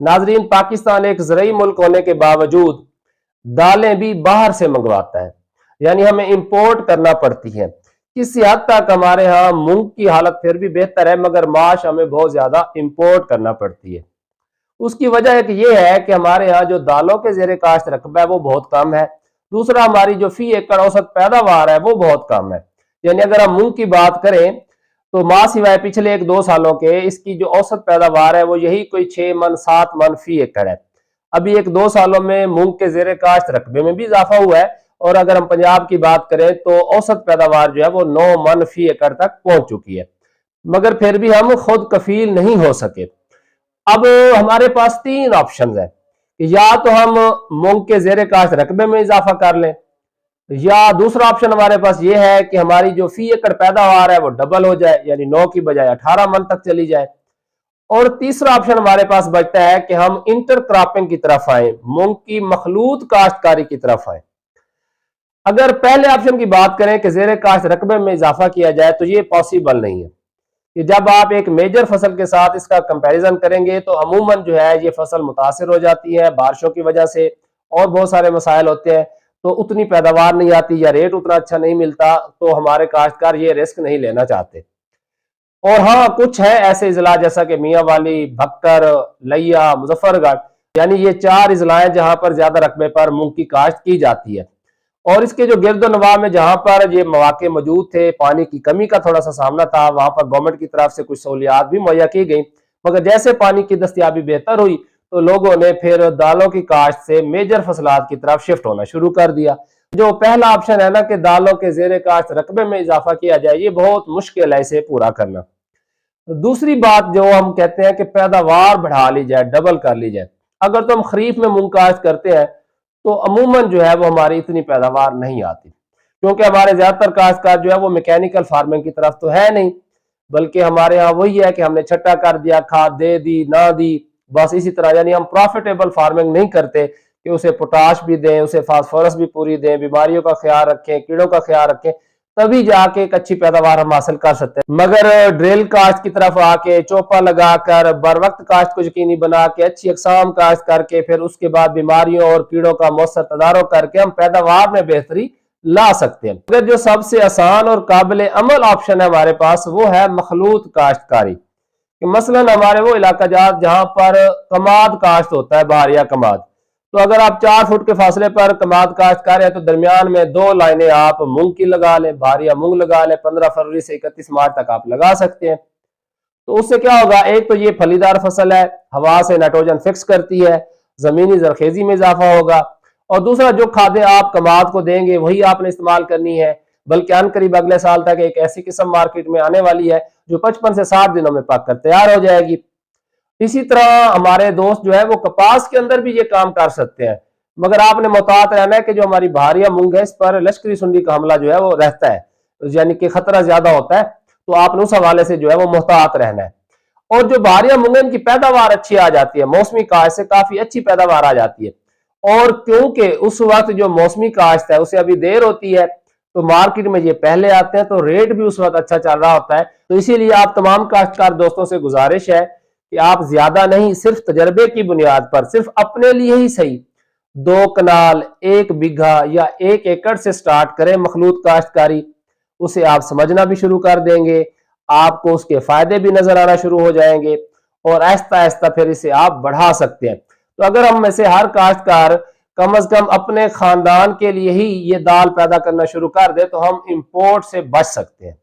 नाजरीन, पाकिस्तान एक ज़रूरी मुल्क होने के बावजूद दालें भी बाहर से मंगवाता है, यानी हमें इंपोर्ट करना पड़ती है। किसी हद तक हमारे यहाँ मूंग की हालत फिर भी बेहतर है, मगर माश हमें बहुत ज्यादा इंपोर्ट करना पड़ती है। उसकी वजह एक ये है कि हमारे यहाँ जो दालों के जेर काश्त रकबा है वो बहुत कम है। दूसरा, हमारी जो फी एकड़ औसत पैदावार है वो बहुत कम है। यानी अगर हम मूंग की बात करें तो माह सिवाय पिछले 1-2 सालों के इसकी जो औसत पैदावार है वो यही कोई 6 मन 7 मन फी एकड़ है। अभी 1-2 सालों में मूंग के जेर काश्त रकबे में भी इजाफा हुआ है, और अगर हम पंजाब की बात करें तो औसत पैदावार जो है वो 9 मन फी एकड़ तक पहुंच चुकी है, मगर फिर भी हम खुद कफील नहीं हो सके। अब हमारे पास 3 ऑप्शन है, या तो हम मूंग के जेर काश्त रकबे में इजाफा कर लें, या दूसरा ऑप्शन हमारे पास ये है कि हमारी जो फी एकड़ पैदावार है वो डबल हो जाए, यानी 9 की बजाय 18 मन तक चली जाए। और तीसरा ऑप्शन हमारे पास बचता है कि हम इंटर क्रॉपिंग की तरफ आए, मूंग की मखलूत काश्तकारी की तरफ आए। अगर पहले ऑप्शन की बात करें कि जेर काश्त रकबे में इजाफा किया जाए तो ये पॉसिबल नहीं है कि जब आप एक मेजर फसल के साथ इसका कंपैरिजन करेंगे तो अमूमन जो है ये फसल मुतासिर हो जाती है बारिशों की वजह से, और बहुत सारे मसाइल होते हैं, तो उतनी पैदावार नहीं आती या रेट उतना अच्छा नहीं मिलता, तो हमारे काश्तकार ये रिस्क नहीं लेना चाहते। और हाँ, कुछ है ऐसे इजला जैसा कि मियाँ वाली, भक्कर, लिया, मुजफ्फरगढ़, यानी ये 4 इजलाएं जहां पर ज्यादा रकबे पर मूंग की काश्त की जाती है। और इसके जो गिरदो नवाह में जहां पर ये मौके मौजूद थे, पानी की कमी का थोड़ा सा सामना था, वहां पर गवर्नमेंट की तरफ से कुछ सहूलियात भी मुहैया की गई, मगर जैसे पानी की दस्तियाबी बेहतर हुई तो लोगों ने फिर दालों की काश्त से मेजर फसलात की तरफ शिफ्ट होना शुरू कर दिया। जो पहला ऑप्शन है ना कि दालों के जेर काश्त रकबे में इजाफा किया जाए, ये बहुत मुश्किल है इसे पूरा करना। दूसरी बात जो हम कहते हैं कि पैदावार बढ़ा ली जाए, डबल कर ली जाए। अगर तो हम खरीफ में मूंग काश्त करते हैं तो अमूमन जो है वो हमारी इतनी पैदावार नहीं आती, क्योंकि हमारे ज्यादातर काश्तकार जो है वो मैकेनिकल फार्मिंग की तरफ तो है नहीं, बल्कि हमारे यहाँ वही है कि हमने छट्टा कर दिया, खाद दे दी ना दी, बस इसी तरह। यानी हम प्रॉफिटेबल फार्मिंग नहीं करते कि उसे पोटाश भी दें, उसे फास्फोरस भी पूरी दें, बीमारियों का ख्याल रखें, कीड़ों का ख्याल रखें, तभी जाके एक अच्छी पैदावार हम हासिल कर सकते हैं। मगर ड्रिल काश्त की तरफ आके चौपा लगाकर बर वक्त काश्त को यकीनी बना के अच्छी अकसाम काश्त करके फिर उसके बाद बीमारियों और कीड़ों का मौसर तदारुक करके हम पैदावार में बेहतरी ला सकते हैं। मगर जो सबसे आसान और काबिल अमल ऑप्शन है हमारे पास वो है मखलूत काश्तकारी। मसलन हमारे वो इलाका जात जहां पर कमाद काश्त होता है, बहारिया कमाद, तो अगर आप 4 फुट के फासले पर कमाद काश्त कर रहे हैं तो दरमियान में 2 लाइनें आप मूंग की लगा लें, बहारिया मूंग लगा लें। 15 फरवरी से 31 मार्च तक आप लगा सकते हैं। तो उससे क्या होगा, एक तो ये फलीदार फसल है, हवा से नाइट्रोजन फिक्स करती है, जमीनी जरखेजी में इजाफा होगा, और दूसरा जो खादें आप कमाद को देंगे वही आपने इस्तेमाल करनी है। बल्कि अनकरीब अगले साल तक एक ऐसी किस्म मार्केट में आने वाली है जो 55 से 60 दिनों में पक कर तैयार हो जाएगी। इसी तरह हमारे दोस्त जो है वो कपास के अंदर भी ये काम कर सकते हैं, मगर आपने मोहतात रहना है कि जो हमारी बहारिया मूंग है इस पर लश्करी सुंडी का हमला जो है वो रहता है, यानी कि खतरा ज्यादा होता है, तो आपने उस हवाले से जो है वो मोहतात रहना है। और जो बहारिया मूंग है इनकी पैदावार अच्छी आ जाती है, मौसमी काश्त से काफी अच्छी पैदावार आ जाती है। और क्योंकि उस वक्त जो मौसमी काश्त है उसे अभी देर होती है तो मार्केट में ये पहले आते हैं, तो रेट भी उस वक्त अच्छा चल रहा होता है। तो इसीलिए आप तमाम काश्तकार दोस्तों से गुजारिश है कि आप ज्यादा नहीं, सिर्फ तजर्बे की बुनियाद पर, सिर्फ अपने लिए ही सही 2 कनाल 1 बीघा या 1 एकड़ से स्टार्ट करें मखलूत काश्तकारी। उसे आप समझना भी शुरू कर देंगे, आपको उसके फायदे भी नजर आना शुरू हो जाएंगे, और आहिस्ता आहिस्ता फिर इसे आप बढ़ा सकते हैं। तो अगर हम में से हर काश्तकार कम अज कम अपने खानदान के लिए ही ये दाल पैदा करना शुरू कर दे तो हम इंपोर्ट से बच सकते हैं।